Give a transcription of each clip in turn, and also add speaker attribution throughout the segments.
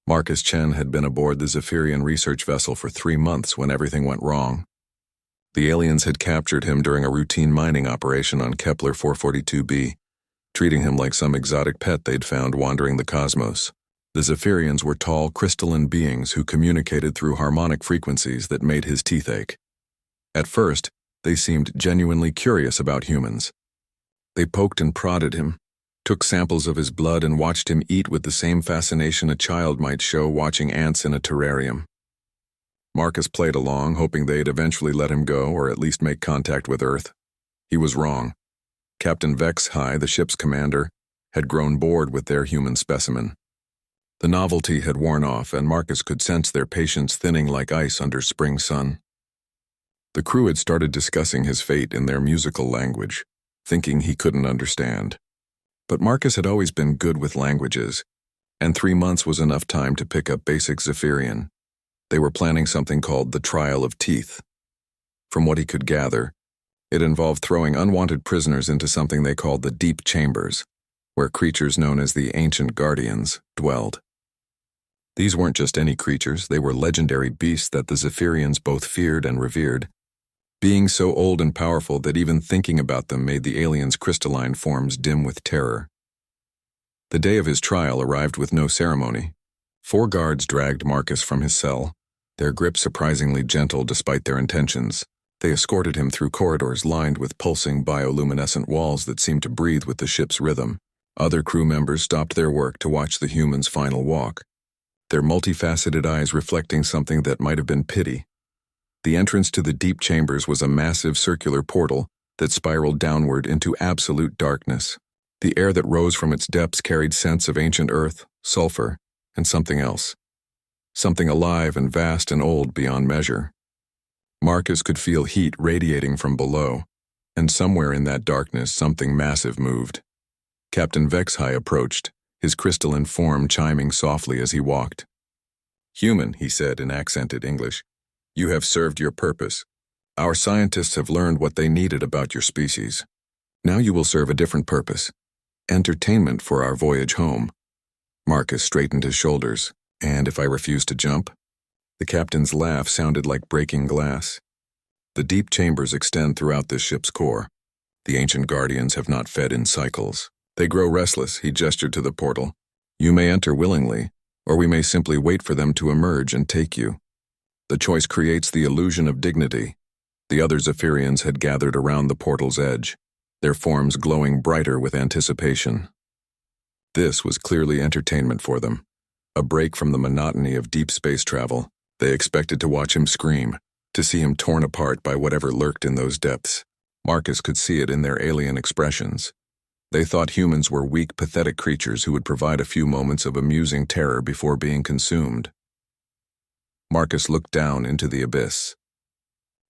Speaker 1: Marcus Chen had been aboard the Zephyrian research vessel for 3 months when everything went wrong. The aliens had captured him during a routine mining operation on Kepler 442b, treating him like some exotic pet they'd found wandering the cosmos. The Zephyrians were tall, crystalline beings who communicated through harmonic frequencies that made his teeth ache. At first, they seemed genuinely curious about humans. They poked and prodded him, took samples of his blood and watched him eat with the same fascination a child might show watching ants in a terrarium. Marcus played along, hoping they'd eventually let him go or at least make contact with Earth. He was wrong. Captain HFY, the ship's commander, had grown bored with their human specimen. The novelty had worn off, and Marcus could sense their patience thinning like ice under spring sun. The crew had started discussing his fate in their musical language, thinking he couldn't understand. But Marcus had always been good with languages, and 3 months was enough time to pick up basic Zephyrian. They were planning something called the Trial of Teeth. From what he could gather, it involved throwing unwanted prisoners into something they called the deep chambers, where creatures known as the Ancient Guardians dwelled. These weren't just any creatures, they were legendary beasts that the Zephyrians both feared and revered, being so old and powerful that even thinking about them made the aliens' crystalline forms dim with terror. The day of his trial arrived with no ceremony. 4 guards dragged Marcus from his cell, their grip surprisingly gentle despite their intentions. They escorted him through corridors lined with pulsing bioluminescent walls that seemed to breathe with the ship's rhythm. Other crew members stopped their work to watch the human's final walk, their multifaceted eyes reflecting something that might have been pity. The entrance to the deep chambers was a massive circular portal that spiraled downward into absolute darkness. The air that rose from its depths carried scents of ancient earth, sulfur, and something else. Something alive and vast and old beyond measure. Marcus could feel heat radiating from below, and somewhere in that darkness something massive moved. Captain HFY approached, his crystalline form chiming softly as he walked. "Human," he said in accented English, "you have served your purpose. Our scientists have learned what they needed about your species. Now you will serve a different purpose. Entertainment for our voyage home." Marcus straightened his shoulders. "And if I refuse to jump?" The captain's laugh sounded like breaking glass. "The deep chambers extend throughout this ship's core. The ancient guardians have not fed in cycles. They grow restless," he gestured to the portal. "You may enter willingly, or we may simply wait for them to emerge and take you. The choice creates the illusion of dignity." The other Zephyrians had gathered around the portal's edge, their forms glowing brighter with anticipation. This was clearly entertainment for them, a break from the monotony of deep space travel. They expected to watch him scream, to see him torn apart by whatever lurked in those depths. Marcus could see it in their alien expressions. They thought humans were weak, pathetic creatures who would provide a few moments of amusing terror before being consumed. Marcus looked down into the abyss.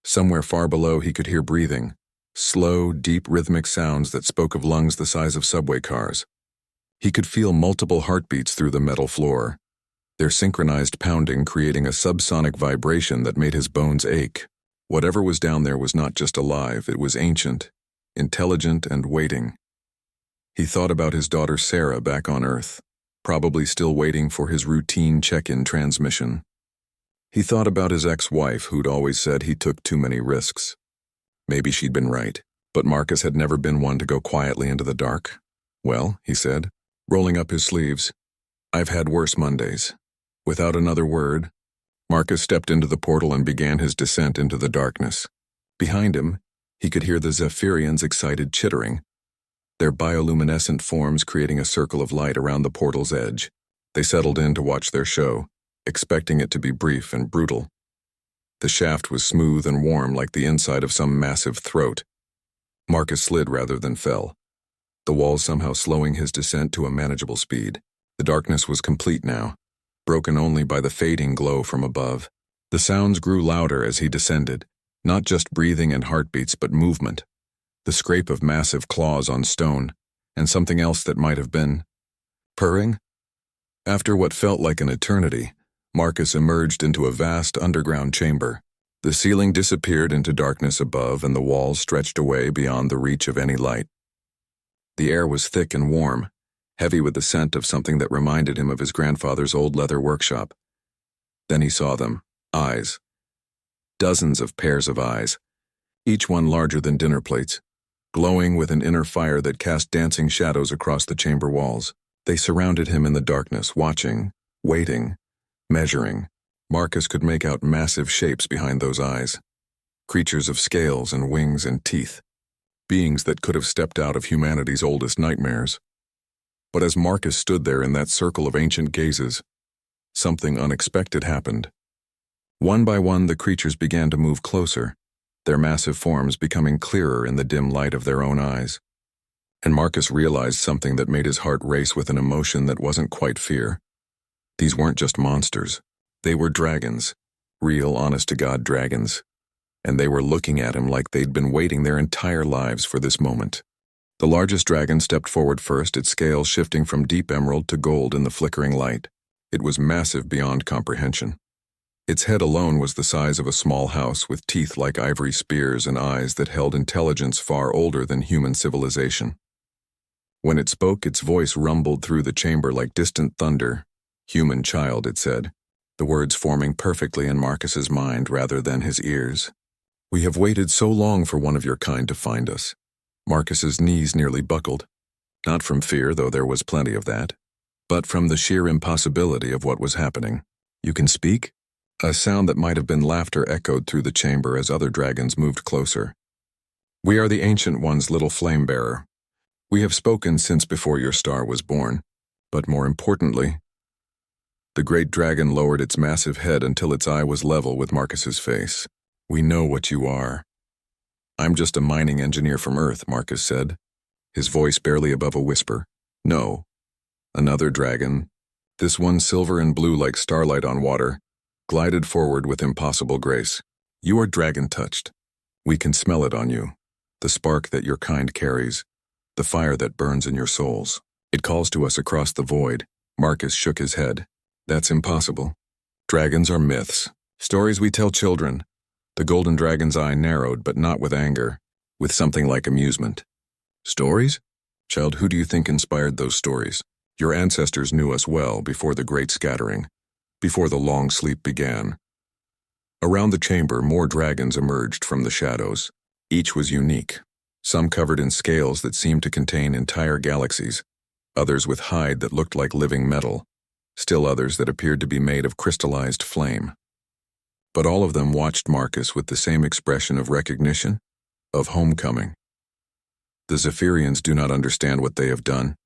Speaker 1: Somewhere far below he could hear breathing, slow, deep rhythmic sounds that spoke of lungs the size of subway cars. He could feel multiple heartbeats through the metal floor, their synchronized pounding creating a subsonic vibration that made his bones ache. Whatever was down there was not just alive, it was ancient, intelligent, and waiting. He thought about his daughter Sarah back on Earth, probably still waiting for his routine check-in transmission. He thought about his ex-wife who'd always said he took too many risks. Maybe she'd been right, but Marcus had never been one to go quietly into the dark. "Well," he said, rolling up his sleeves, "I've had worse Mondays." Without another word, Marcus stepped into the portal and began his descent into the darkness. Behind him, he could hear the Zephyrians' excited chittering, their bioluminescent forms creating a circle of light around the portal's edge. They settled in to watch their show, expecting it to be brief and brutal. The shaft was smooth and warm like the inside of some massive throat. Marcus slid rather than fell, the walls somehow slowing his descent to a manageable speed. The darkness was complete now, broken only by the fading glow from above. The sounds grew louder as he descended, not just breathing and heartbeats but movement, the scrape of massive claws on stone, and something else that might have been purring. After what felt like an eternity, Marcus emerged into a vast underground chamber. The ceiling disappeared into darkness above and the walls stretched away beyond the reach of any light. The air was thick and warm, heavy with the scent of something that reminded him of his grandfather's old leather workshop. Then he saw them. Eyes. Dozens of pairs of eyes, each one larger than dinner plates, glowing with an inner fire that cast dancing shadows across the chamber walls. They surrounded him in the darkness, watching, waiting, measuring. Marcus could make out massive shapes behind those eyes. Creatures of scales and wings and teeth. Beings that could have stepped out of humanity's oldest nightmares. But as Marcus stood there in that circle of ancient gazes, something unexpected happened. One by one, the creatures began to move closer, their massive forms becoming clearer in the dim light of their own eyes. And Marcus realized something that made his heart race with an emotion that wasn't quite fear. These weren't just monsters. They were dragons, real, honest-to-God dragons. And they were looking at him like they'd been waiting their entire lives for this moment. The largest dragon stepped forward first, its scales shifting from deep emerald to gold in the flickering light. It was massive beyond comprehension. Its head alone was the size of a small house, with teeth like ivory spears and eyes that held intelligence far older than human civilization. When it spoke, its voice rumbled through the chamber like distant thunder. "Human child," it said, the words forming perfectly in Marcus's mind rather than his ears. "We have waited so long for one of your kind to find us." Marcus's knees nearly buckled, not from fear, though there was plenty of that, but from the sheer impossibility of what was happening. "You can speak?" A sound that might have been laughter echoed through the chamber as other dragons moved closer. "We are the Ancient One's little flame bearer. We have spoken since before your star was born, but more importantly..." The great dragon lowered its massive head until its eye was level with Marcus's face. "We know what you are." "I'm just a mining engineer from Earth," Marcus said, his voice barely above a whisper. "No." Another dragon, this one silver and blue like starlight on water, glided forward with impossible grace. "You are dragon-touched. We can smell it on you, the spark that your kind carries, the fire that burns in your souls. It calls to us across the void." Marcus shook his head. "That's impossible. Dragons are myths, stories we tell children." The golden dragon's eye narrowed, but not with anger, with something like amusement. "Stories? Child, who do you think inspired those stories? Your ancestors knew us well before the great scattering, before the long sleep began." Around the chamber, more dragons emerged from the shadows. Each was unique, some covered in scales that seemed to contain entire galaxies, others with hide that looked like living metal, still others that appeared to be made of crystallized flame. But all of them watched Marcus with the same expression of recognition, of homecoming. "The Zephyrians do not understand what they have done,"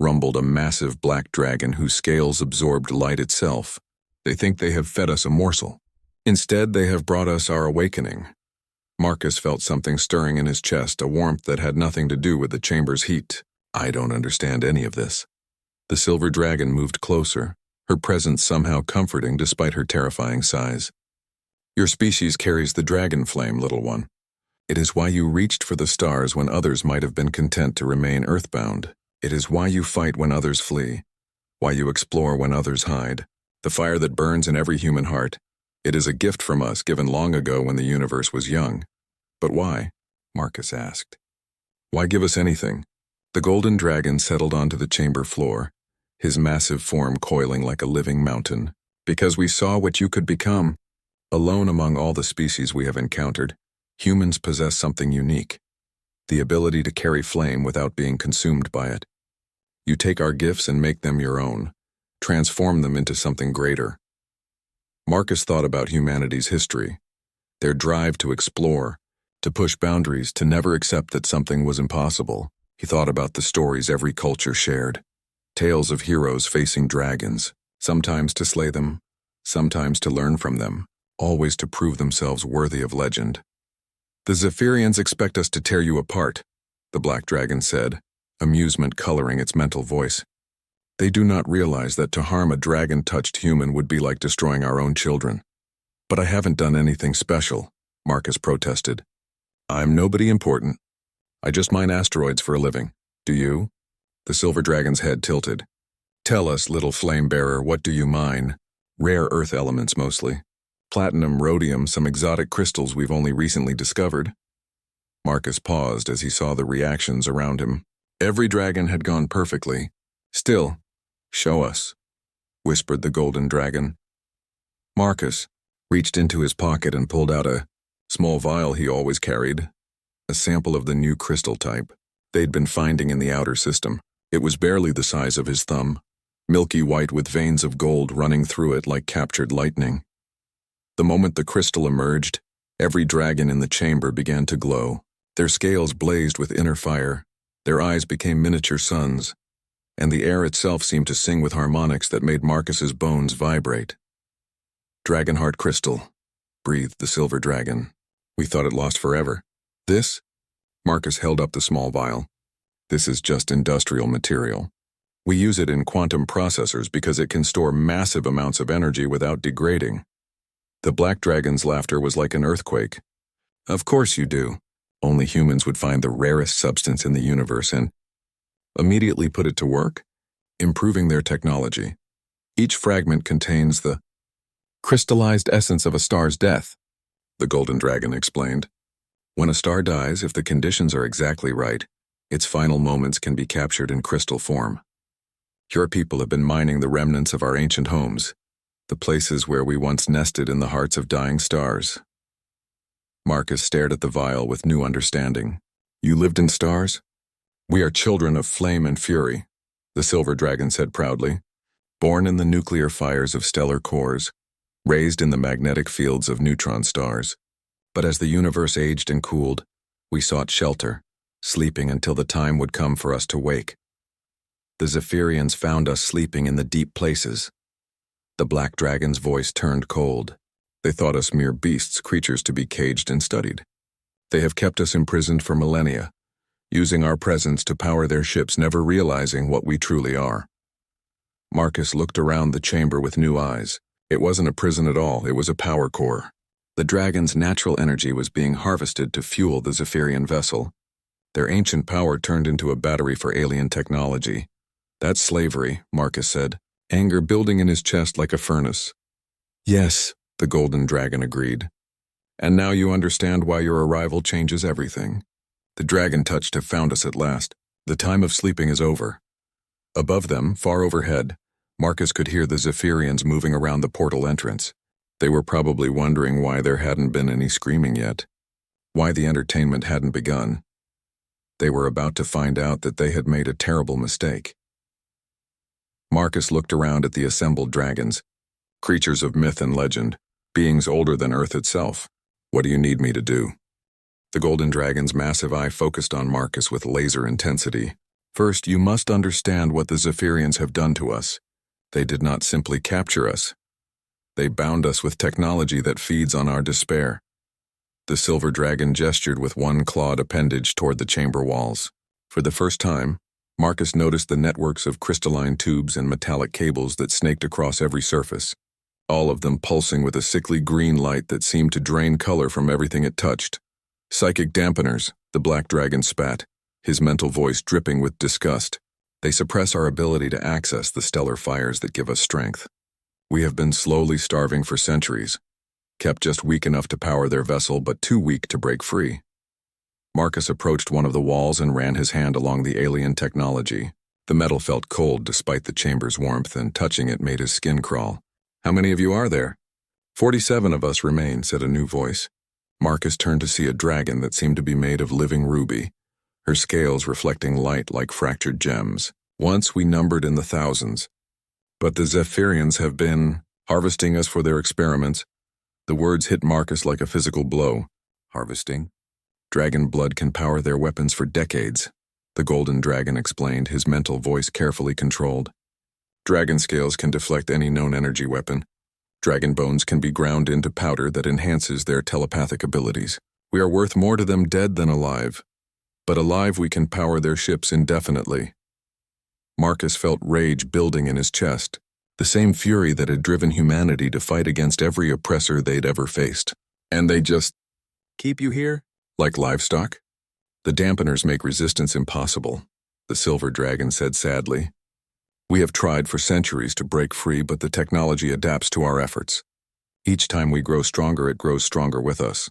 Speaker 1: rumbled a massive black dragon whose scales absorbed light itself. "They think they have fed us a morsel. Instead, they have brought us our awakening." Marcus felt something stirring in his chest, a warmth that had nothing to do with the chamber's heat. "I don't understand any of this." The silver dragon moved closer, her presence somehow comforting despite her terrifying size. "Your species carries the dragon flame, little one. It is why you reached for the stars when others might have been content to remain earthbound. It is why you fight when others flee, why you explore when others hide. The fire that burns in every human heart. It is a gift from us given long ago when the universe was young." "But why?" Marcus asked. "Why give us anything?" The golden dragon settled onto the chamber floor, his massive form coiling like a living mountain. "Because we saw what you could become. Alone among all the species we have encountered, humans possess something unique. The ability to carry flame without being consumed by it. You take our gifts and make them your own, transform them into something greater." Marcus thought about humanity's history, their drive to explore, to push boundaries, to never accept that something was impossible. He thought about the stories every culture shared, tales of heroes facing dragons, sometimes to slay them, sometimes to learn from them, always to prove themselves worthy of legend. "The Zephyrians expect us to tear you apart," the black dragon said, amusement coloring its mental voice. "They do not realize that to harm a dragon-touched human would be like destroying our own children." "But I haven't done anything special," Marcus protested. "I'm nobody important. I just mine asteroids for a living. Do you?" The silver dragon's head tilted. "Tell us, little flame-bearer, what do you mine?" "Rare earth elements mostly. Platinum, rhodium, some exotic crystals we've only recently discovered." Marcus paused as he saw the reactions around him. Every dragon had gone perfectly, Still, show us, whispered the golden dragon. Marcus reached into his pocket and pulled out a small vial he always carried, a sample of the new crystal type they'd been finding in the outer system. It was barely the size of his thumb, milky white with veins of gold running through it like captured lightning. The moment the crystal emerged, every dragon in the chamber began to glow. Their scales blazed with inner fire, their eyes became miniature suns, and the air itself seemed to sing with harmonics that made Marcus's bones vibrate. Dragonheart crystal, breathed the silver dragon. We thought it lost forever. This? Marcus held up the small vial. This is just industrial material. We use it in quantum processors because it can store massive amounts of energy without degrading. The black dragon's laughter was like an earthquake. Of course you do. Only humans would find the rarest substance in the universe and immediately put it to work, improving their technology. Each fragment contains the crystallized essence of a star's death, the golden dragon explained. When a star dies, if the conditions are exactly right, its final moments can be captured in crystal form. Your people have been mining the remnants of our ancient homes, the places where we once nested in the hearts of dying stars. Marcus stared at the vial with new understanding. You lived in stars? We are children of flame and fury, the silver dragon said proudly. Born in the nuclear fires of stellar cores, raised in the magnetic fields of neutron stars. But as the universe aged and cooled, we sought shelter, sleeping until the time would come for us to wake. The Zephyrians found us sleeping in the deep places. The black dragon's voice turned cold. They thought us mere beasts, creatures to be caged and studied. They have kept us imprisoned for millennia, using our presence to power their ships, never realizing what we truly are. Marcus looked around the chamber with new eyes. It wasn't a prison at all, it was a power core. The dragon's natural energy was being harvested to fuel the Zephyrian vessel. Their ancient power turned into a battery for alien technology. That's slavery, Marcus said, anger building in his chest like a furnace. Yes, the golden dragon agreed. And now you understand why your arrival changes everything. The dragon touched have found us at last. The time of sleeping is over. Above them, far overhead, Marcus could hear the Zephyrians moving around the portal entrance. They were probably wondering why there hadn't been any screaming yet, why the entertainment hadn't begun. They were about to find out that they had made a terrible mistake. Marcus looked around at the assembled dragons, creatures of myth and legend, beings older than Earth itself. What do you need me to do? The golden dragon's massive eye focused on Marcus with laser intensity. First, you must understand what the Zephyrians have done to us. They did not simply capture us. They bound us with technology that feeds on our despair. The silver dragon gestured with one clawed appendage toward the chamber walls. For the first time, Marcus noticed the networks of crystalline tubes and metallic cables that snaked across every surface, all of them pulsing with a sickly green light that seemed to drain color from everything it touched. Psychic dampeners, the black dragon spat, his mental voice dripping with disgust. They suppress our ability to access the stellar fires that give us strength. We have been slowly starving for centuries, kept just weak enough to power their vessel but too weak to break free. Marcus approached one of the walls and ran his hand along the alien technology. The metal felt cold despite the chamber's warmth, and touching it made his skin crawl. How many of you are there? 47 of us remain, said a new voice. Marcus turned to see a dragon that seemed to be made of living ruby, her scales reflecting light like fractured gems. Once we numbered in the thousands. But the Zephyrians have been harvesting us for their experiments. The words hit Marcus like a physical blow. Harvesting? Dragon blood can power their weapons for decades, the golden dragon explained, his mental voice carefully controlled. Dragon scales can deflect any known energy weapon. Dragon bones can be ground into powder that enhances their telepathic abilities. We are worth more to them dead than alive. But alive we can power their ships indefinitely. Marcus felt rage building in his chest, the same fury that had driven humanity to fight against every oppressor they'd ever faced. And they just keep you here? Like livestock? The dampeners make resistance impossible, the silver dragon said sadly. We have tried for centuries to break free, but the technology adapts to our efforts. Each time we grow stronger, it grows stronger with us.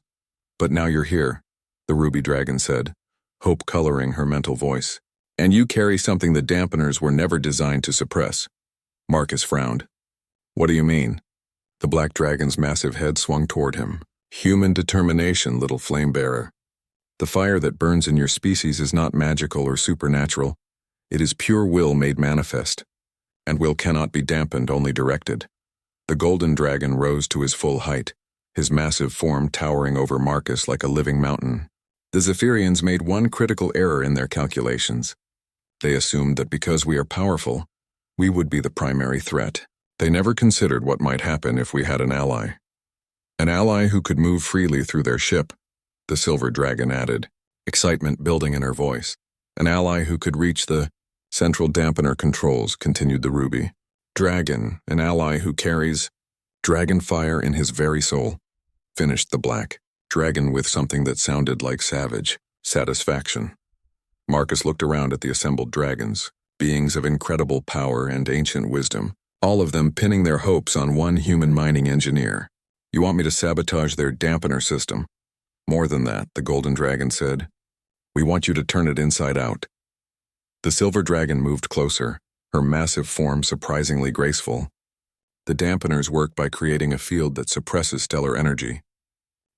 Speaker 1: But now you're here, the ruby dragon said, hope coloring her mental voice. And you carry something the dampeners were never designed to suppress. Marcus frowned. What do you mean? The black dragon's massive head swung toward him. Human determination, little flame bearer. The fire that burns in your species is not magical or supernatural. It is pure will made manifest. And will cannot be dampened, only directed. The golden dragon rose to his full height, his massive form towering over Marcus like a living mountain. The Zephyrians made one critical error in their calculations. They assumed that because we are powerful, we would be the primary threat. They never considered what might happen if we had an ally. An ally who could move freely through their ship, the silver dragon added, excitement building in her voice. An ally who could reach the central dampener controls, continued the ruby. Dragon, an ally who carries dragon fire in his very soul, finished the black dragon with something that sounded like savage satisfaction. Marcus looked around at the assembled dragons, beings of incredible power and ancient wisdom, all of them pinning their hopes on one human mining engineer. You want me to sabotage their dampener system? More than that, the golden dragon said. We want you to turn it inside out. The silver dragon moved closer, her massive form surprisingly graceful. The dampeners work by creating a field that suppresses stellar energy.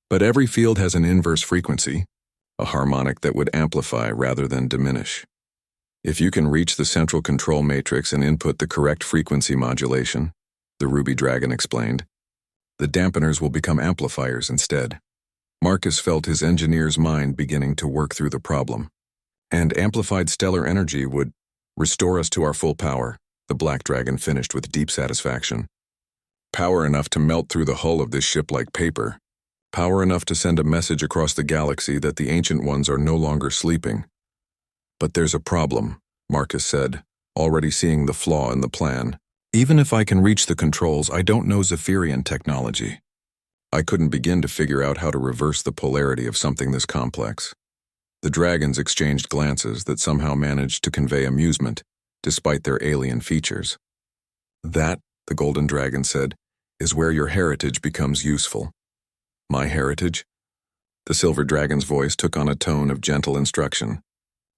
Speaker 1: But every field has an inverse frequency, a harmonic that would amplify rather than diminish. If you can reach the central control matrix and input the correct frequency modulation, the ruby dragon explained, the dampeners will become amplifiers instead. Marcus felt his engineer's mind beginning to work through the problem. And amplified stellar energy would restore us to our full power, the black dragon finished with deep satisfaction. Power enough to melt through the hull of this ship like paper. Power enough to send a message across the galaxy that the Ancient Ones are no longer sleeping. But there's a problem, Marcus said, already seeing the flaw in the plan. Even if I can reach the controls, I don't know Zephyrian technology. I couldn't begin to figure out how to reverse the polarity of something this complex. The dragons exchanged glances that somehow managed to convey amusement, despite their alien features. That, the golden dragon said, is where your heritage becomes useful. My heritage? The silver dragon's voice took on a tone of gentle instruction.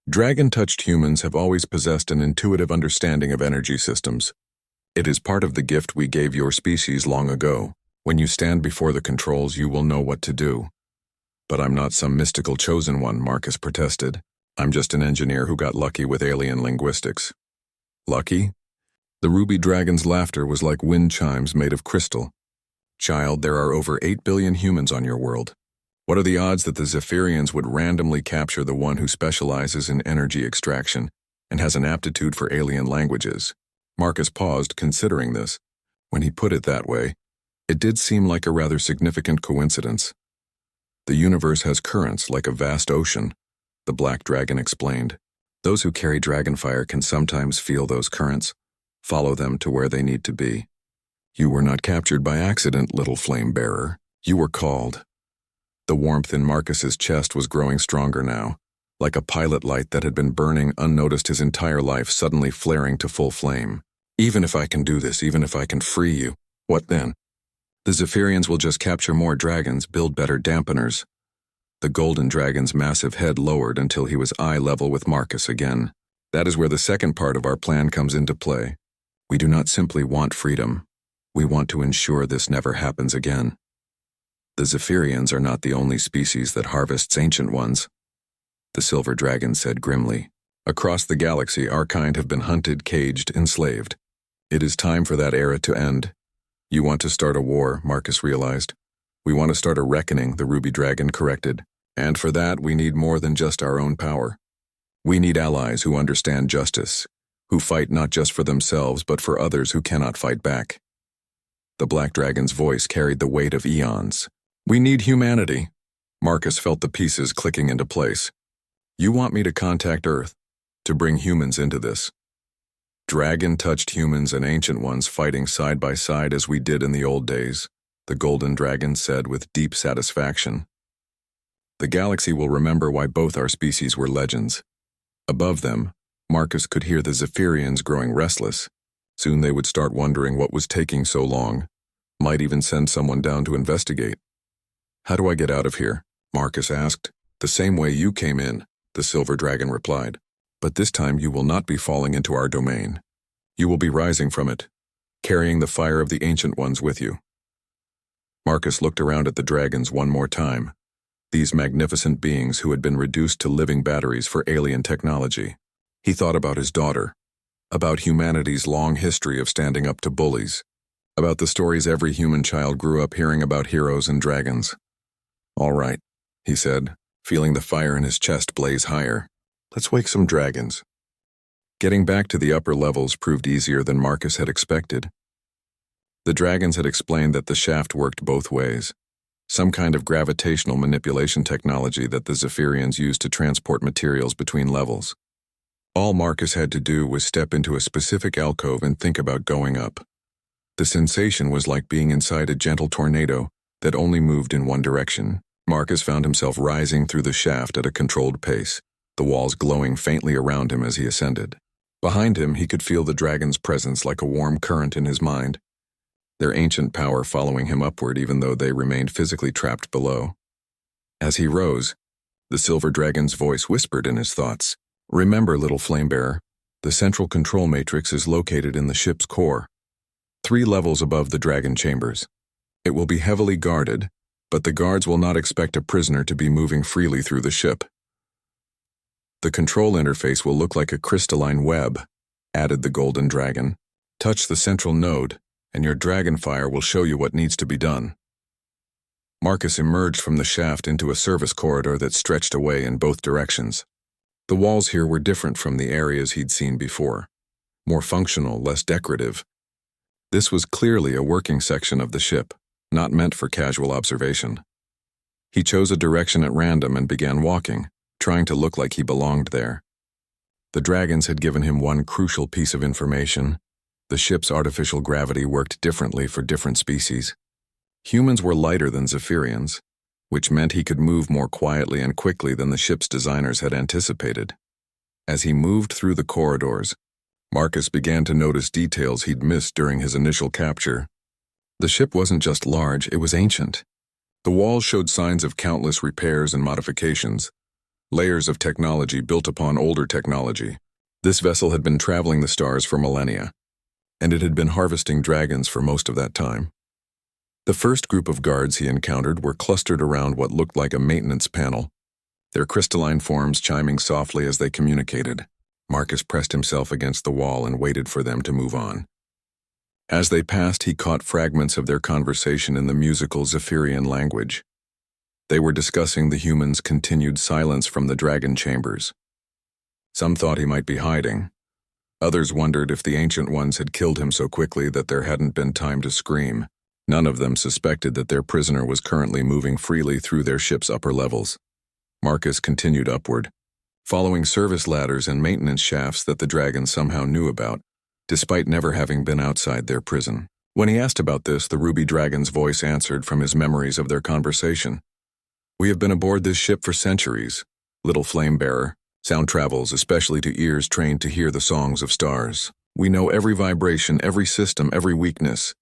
Speaker 1: Dragon-touched humans have always possessed an intuitive understanding of energy systems. It is part of the gift we gave your species long ago. When you stand before the controls, you will know what to do. But I'm not some mystical chosen one, Marcus protested. I'm just an engineer who got lucky with alien linguistics. Lucky? The ruby dragon's laughter was like wind chimes made of crystal. Child, there are over 8 billion humans on your world. What are the odds that the Zephyrians would randomly capture the one who specializes in energy extraction and has an aptitude for alien languages? Marcus paused, considering this. When he put it that way, it did seem like a rather significant coincidence. The universe has currents like a vast ocean, the black dragon explained. Those who carry dragonfire can sometimes feel those currents, follow them to where they need to be. You were not captured by accident, little flame bearer. You were called. The warmth in Marcus's chest was growing stronger now, like a pilot light that had been burning unnoticed his entire life suddenly flaring to full flame. Even if I can do this, even if I can free you, what then? The Zephyrians will just capture more dragons, build better dampeners. The golden dragon's massive head lowered until he was eye level with Marcus again. That is where the second part of our plan comes into play. We do not simply want freedom. We want to ensure this never happens again. The Zephyrians are not the only species that harvests ancient ones, the silver dragon said grimly. Across the galaxy, our kind have been hunted, caged, enslaved. It is time for that era to end. You want to start a war, Marcus realized. We want to start a reckoning, the ruby dragon corrected. And for that, we need more than just our own power. We need allies who understand justice, who fight not just for themselves but for others who cannot fight back. The black dragon's voice carried the weight of eons. We need humanity. Marcus felt the pieces clicking into place. You want me to contact Earth, to bring humans into this. Dragon-touched humans and ancient ones fighting side by side as we did in the old days, the golden dragon said with deep satisfaction. The galaxy will remember why both our species were legends. Above them, Marcus could hear the Zephyrians growing restless. Soon they would start wondering what was taking so long, might even send someone down to investigate. How do I get out of here? Marcus asked. The same way you came in, the silver dragon replied. But this time you will not be falling into our domain. You will be rising from it, carrying the fire of the Ancient Ones with you. Marcus looked around at the dragons one more time, these magnificent beings who had been reduced to living batteries for alien technology. He thought about his daughter, about humanity's long history of standing up to bullies, about the stories every human child grew up hearing about heroes and dragons. "All right," he said, feeling the fire in his chest blaze higher. "Let's wake some dragons." Getting back to the upper levels proved easier than Marcus had expected. The dragons had explained that the shaft worked both ways, some kind of gravitational manipulation technology that the Zephyrians used to transport materials between levels. All Marcus had to do was step into a specific alcove and think about going up. The sensation was like being inside a gentle tornado that only moved in one direction. Marcus found himself rising through the shaft at a controlled pace, the walls glowing faintly around him as he ascended. Behind him, he could feel the dragon's presence like a warm current in his mind, their ancient power following him upward even though they remained physically trapped below. As he rose, the silver dragon's voice whispered in his thoughts, "Remember, little flamebearer, the central control matrix is located in the ship's core, 3 levels above the dragon chambers. It will be heavily guarded, but the guards will not expect a prisoner to be moving freely through the ship. The control interface will look like a crystalline web," added the golden dragon. "Touch the central node, and your dragon fire will show you what needs to be done." Marcus emerged from the shaft into a service corridor that stretched away in both directions. The walls here were different from the areas he'd seen before, more functional, less decorative. This was clearly a working section of the ship, not meant for casual observation. He chose a direction at random and began walking, trying to look like he belonged there. The dragons had given him one crucial piece of information. The ship's artificial gravity worked differently for different species. Humans were lighter than Zephyrians, which meant he could move more quietly and quickly than the ship's designers had anticipated. As he moved through the corridors, Marcus began to notice details he'd missed during his initial capture. The ship wasn't just large, it was ancient. The walls showed signs of countless repairs and modifications, layers of technology built upon older technology. This vessel had been traveling the stars for millennia, and it had been harvesting dragons for most of that time. The first group of guards he encountered were clustered around what looked like a maintenance panel, their crystalline forms chiming softly as they communicated. Marcus pressed himself against the wall and waited for them to move on. As they passed, he caught fragments of their conversation in the musical Zephyrian language. They were discussing the humans' continued silence from the dragon chambers. Some thought he might be hiding. Others wondered if the Ancient Ones had killed him so quickly that there hadn't been time to scream. None of them suspected that their prisoner was currently moving freely through their ship's upper levels. Marcus continued upward, following service ladders and maintenance shafts that the dragons somehow knew about, despite never having been outside their prison. When he asked about this, the ruby dragon's voice answered from his memories of their conversation. "We have been aboard this ship for centuries, little flame-bearer. Sound travels, especially to ears trained to hear the songs of stars. We know every vibration, every system, every weakness."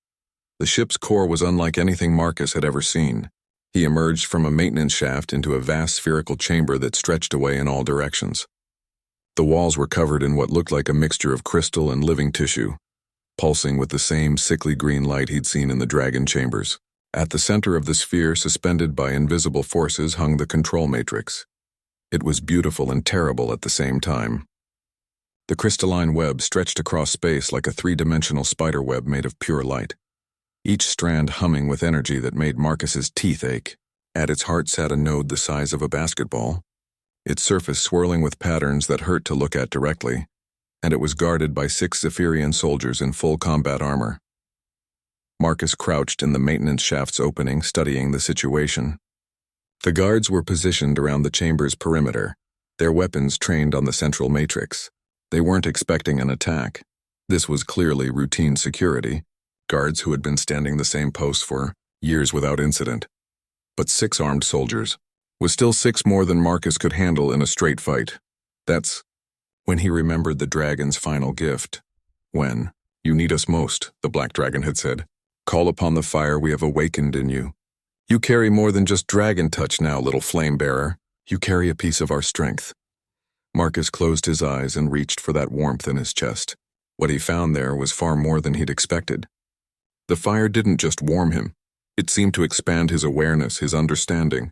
Speaker 1: The ship's core was unlike anything Marcus had ever seen. He emerged from a maintenance shaft into a vast spherical chamber that stretched away in all directions. The walls were covered in what looked like a mixture of crystal and living tissue, pulsing with the same sickly green light he'd seen in the dragon chambers. At the center of the sphere, suspended by invisible forces, hung the control matrix. It was beautiful and terrible at the same time. The crystalline web stretched across space like a 3-dimensional spider web made of pure light, each strand humming with energy that made Marcus's teeth ache. At its heart sat a node the size of a basketball, its surface swirling with patterns that hurt to look at directly, and it was guarded by 6 Zephyrian soldiers in full combat armor. Marcus crouched in the maintenance shaft's opening, studying the situation. The guards were positioned around the chamber's perimeter, their weapons trained on the central matrix. They weren't expecting an attack. This was clearly routine security, guards who had been standing the same post for years without incident. But 6 armed soldiers was still 6 more than Marcus could handle in a straight fight. That's when he remembered the dragon's final gift. "When you need us most," the black dragon had said, "call upon the fire we have awakened in you. You carry more than just dragon touch now, little flame bearer. You carry a piece of our strength." Marcus closed his eyes and reached for that warmth in his chest. What he found there was far more than he'd expected. The fire didn't just warm him. It seemed to expand his awareness, his understanding.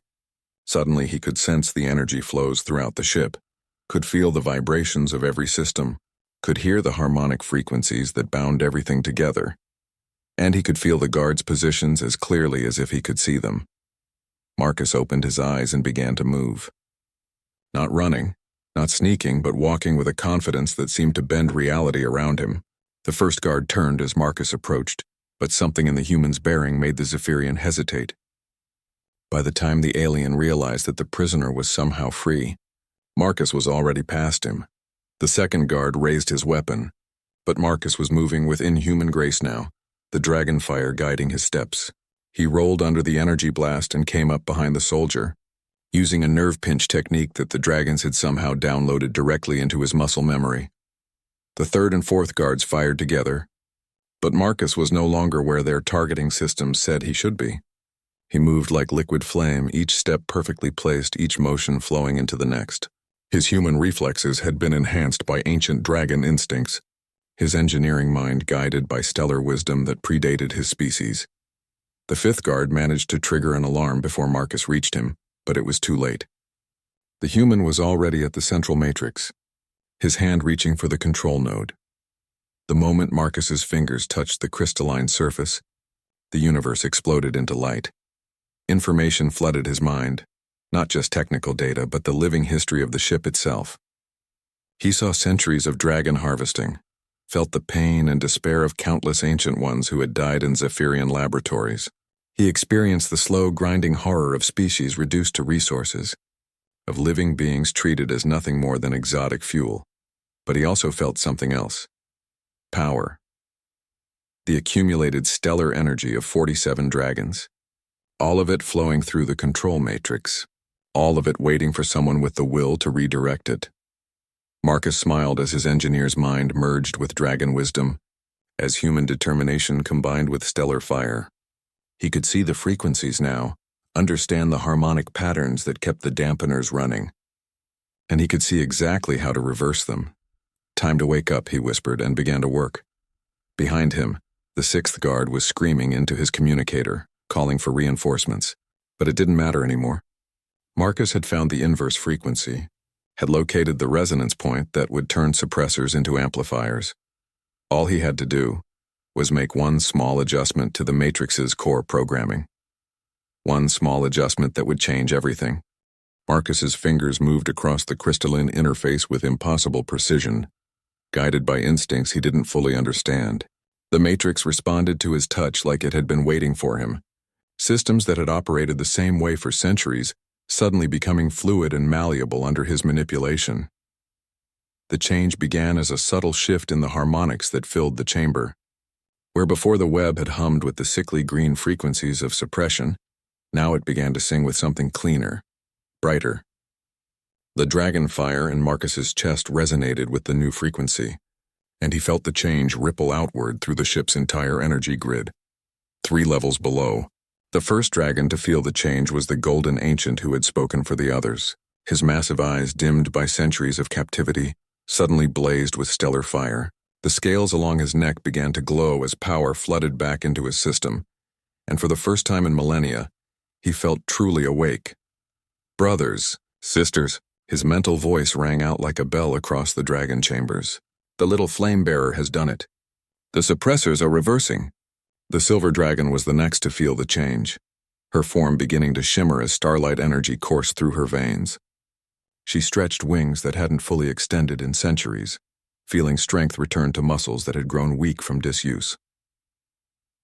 Speaker 1: Suddenly he could sense the energy flows throughout the ship, could feel the vibrations of every system, could hear the harmonic frequencies that bound everything together. And he could feel the guards' positions as clearly as if he could see them. Marcus opened his eyes and began to move. Not running, not sneaking, but walking with a confidence that seemed to bend reality around him. The first guard turned as Marcus approached, but something in the human's bearing made the Zephyrian hesitate. By the time the alien realized that the prisoner was somehow free, Marcus was already past him. The second guard raised his weapon, but Marcus was moving with inhuman grace now, the dragon fire guiding his steps. He rolled under the energy blast and came up behind the soldier, using a nerve pinch technique that the dragons had somehow downloaded directly into his muscle memory. The third and fourth guards fired together, but Marcus was no longer where their targeting systems said he should be. He moved like liquid flame, each step perfectly placed, each motion flowing into the next. His human reflexes had been enhanced by ancient dragon instincts, his engineering mind guided by stellar wisdom that predated his species. The fifth guard managed to trigger an alarm before Marcus reached him, but it was too late. The human was already at the central matrix, his hand reaching for the control node. The moment Marcus's fingers touched the crystalline surface, the universe exploded into light. Information flooded his mind, not just technical data, but the living history of the ship itself. He saw centuries of dragon harvesting, felt the pain and despair of countless ancient ones who had died in Zephyrian laboratories. He experienced the slow, grinding horror of species reduced to resources, of living beings treated as nothing more than exotic fuel. But he also felt something else. Power. The accumulated stellar energy of 47 dragons. All of it flowing through the control matrix. All of it waiting for someone with the will to redirect it. Marcus smiled as his engineer's mind merged with dragon wisdom, as human determination combined with stellar fire. He could see the frequencies now, understand the harmonic patterns that kept the dampeners running. And he could see exactly how to reverse them. "Time to wake up," he whispered, and began to work. Behind him, the sixth guard was screaming into his communicator, calling for reinforcements. But it didn't matter anymore. Marcus had found the inverse frequency, had located the resonance point that would turn suppressors into amplifiers. All he had to do was make one small adjustment to the Matrix's core programming. One small adjustment that would change everything. Marcus's fingers moved across the crystalline interface with impossible precision, guided by instincts he didn't fully understand. The Matrix responded to his touch like it had been waiting for him. Systems that had operated the same way for centuries suddenly becoming fluid and malleable under his manipulation. The change began as a subtle shift in the harmonics that filled the chamber. Where before the web had hummed with the sickly green frequencies of suppression, now it began to sing with something cleaner, brighter. The dragon fire in Marcus's chest resonated with the new frequency, and he felt the change ripple outward through the ship's entire energy grid. 3 levels below, the first dragon to feel the change was the golden ancient who had spoken for the others. His massive eyes, dimmed by centuries of captivity, suddenly blazed with stellar fire. The scales along his neck began to glow as power flooded back into his system, and for the first time in millennia, he felt truly awake. "Brothers, sisters," his mental voice rang out like a bell across the dragon chambers. "The little flame bearer has done it. The suppressors are reversing." The silver dragon was the next to feel the change, her form beginning to shimmer as starlight energy coursed through her veins. She stretched wings that hadn't fully extended in centuries, feeling strength return to muscles that had grown weak from disuse.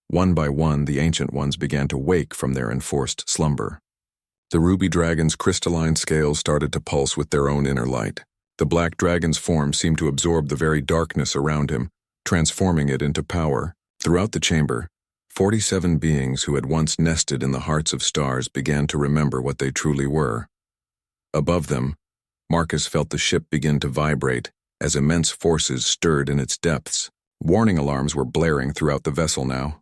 Speaker 1: One by one, the ancient ones began to wake from their enforced slumber. The ruby dragon's crystalline scales started to pulse with their own inner light. The black dragon's form seemed to absorb the very darkness around him, transforming it into power. Throughout the chamber, 47 beings who had once nested in the hearts of stars began to remember what they truly were. Above them, Marcus felt the ship begin to vibrate as immense forces stirred in its depths. Warning alarms were blaring throughout the vessel now,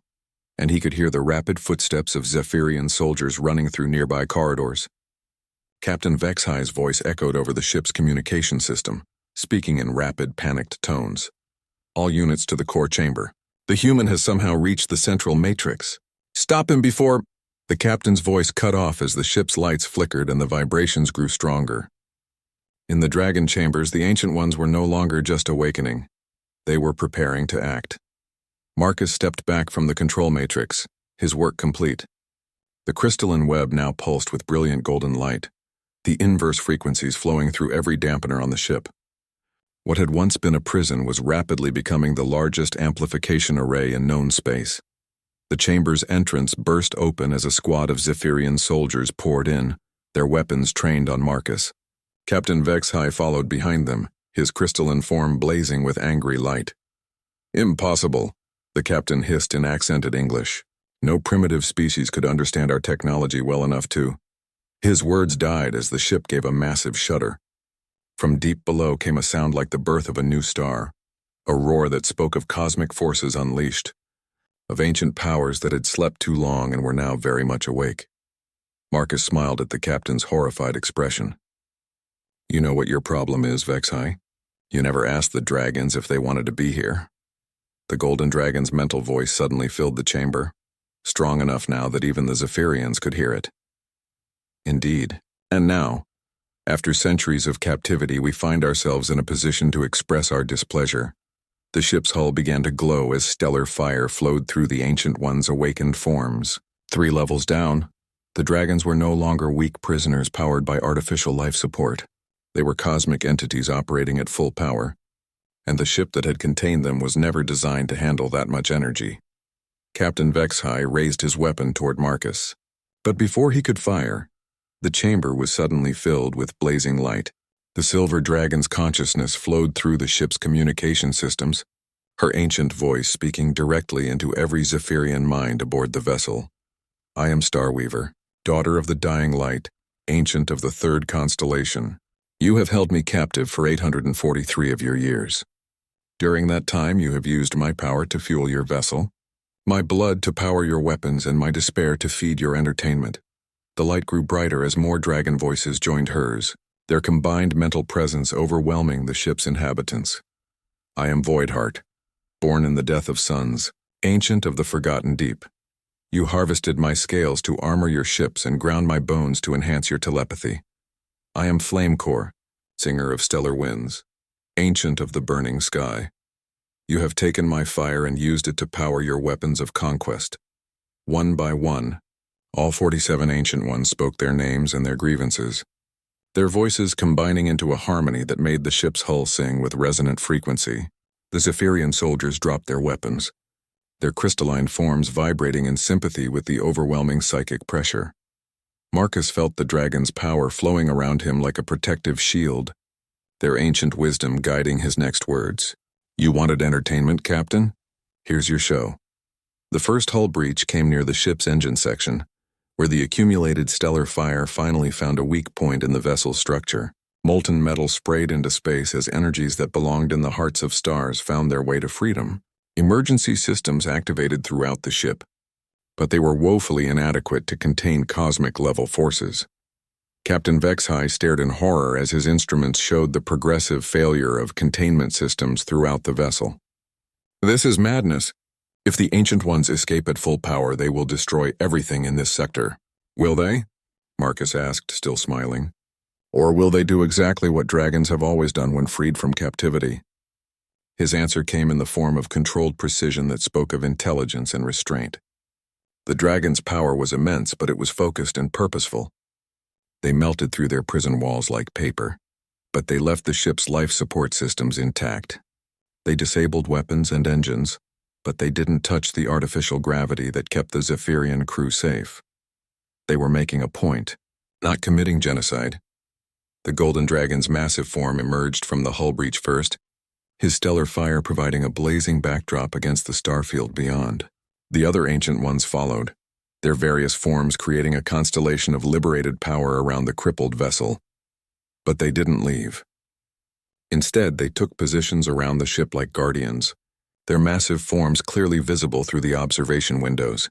Speaker 1: and he could hear the rapid footsteps of Zephyrian soldiers running through nearby corridors. Captain Vexhi's voice echoed over the ship's communication system, speaking in rapid, panicked tones. All units to the core chamber. The human has somehow reached the central matrix. Stop him before... The captain's voice cut off as the ship's lights flickered and the vibrations grew stronger. In the dragon chambers, the Ancient Ones were no longer just awakening. They were preparing to act. Marcus stepped back from the control matrix, his work complete. The crystalline web now pulsed with brilliant golden light, the inverse frequencies flowing through every dampener on the ship. What had once been a prison was rapidly becoming the largest amplification array in known space. The chamber's entrance burst open as a squad of Zephyrian soldiers poured in, their weapons trained on Marcus. Captain Vexhi followed behind them, his crystalline form blazing with angry light. Impossible, the captain hissed in accented English. No primitive species could understand our technology well enough to. His words died as the ship gave a massive shudder. From deep below came a sound like the birth of a new star, a roar that spoke of cosmic forces unleashed, of ancient powers that had slept too long and were now very much awake. Marcus smiled at the captain's horrified expression. You know what your problem is, Vexhi? You never asked the dragons if they wanted to be here. The golden dragon's mental voice suddenly filled the chamber, strong enough now that even the Zephyrians could hear it. Indeed. And now, after centuries of captivity, we find ourselves in a position to express our displeasure. The ship's hull began to glow as stellar fire flowed through the Ancient One's awakened forms. 3 levels down, the dragons were no longer weak prisoners powered by artificial life support. They were cosmic entities operating at full power, and the ship that had contained them was never designed to handle that much energy. Captain Vexhi raised his weapon toward Marcus. But before he could fire, the chamber was suddenly filled with blazing light. The silver dragon's consciousness flowed through the ship's communication systems, her ancient voice speaking directly into every Zephyrian mind aboard the vessel. I am Starweaver, daughter of the dying light, ancient of the 3rd constellation. You have held me captive for 843 of your years. During that time, you have used my power to fuel your vessel, my blood to power your weapons, and my despair to feed your entertainment. The light grew brighter as more dragon voices joined hers, their combined mental presence overwhelming the ship's inhabitants. I am Voidheart, born in the death of suns, ancient of the forgotten deep. You harvested my scales to armor your ships and ground my bones to enhance your telepathy. I am Flamecore, singer of stellar winds, ancient of the burning sky. You have taken my fire and used it to power your weapons of conquest. One by one, all 47 Ancient Ones spoke their names and their grievances, their voices combining into a harmony that made the ship's hull sing with resonant frequency. The Zephyrian soldiers dropped their weapons, their crystalline forms vibrating in sympathy with the overwhelming psychic pressure. Marcus felt the dragon's power flowing around him like a protective shield, their ancient wisdom guiding his next words. You wanted entertainment, Captain? Here's your show. The first hull breach came near the ship's engine section, where the accumulated stellar fire finally found a weak point in the vessel's structure. Molten metal sprayed into space as energies that belonged in the hearts of stars found their way to freedom. Emergency systems activated throughout the ship, but they were woefully inadequate to contain cosmic-level forces. Captain Vexhi stared in horror as his instruments showed the progressive failure of containment systems throughout the vessel. This is madness. If the Ancient Ones escape at full power, they will destroy everything in this sector. Will they? Marcus asked, still smiling. Or will they do exactly what dragons have always done when freed from captivity? His answer came in the form of controlled precision that spoke of intelligence and restraint. The dragon's power was immense, but it was focused and purposeful. They melted through their prison walls like paper, but they left the ship's life support systems intact. They disabled weapons and engines, but they didn't touch the artificial gravity that kept the Zephyrian crew safe. They were making a point, not committing genocide. The Golden Dragon's massive form emerged from the hull breach first, his stellar fire providing a blazing backdrop against the starfield beyond. The other Ancient Ones followed, their various forms creating a constellation of liberated power around the crippled vessel. But they didn't leave. Instead, they took positions around the ship like guardians, their massive forms clearly visible through the observation windows.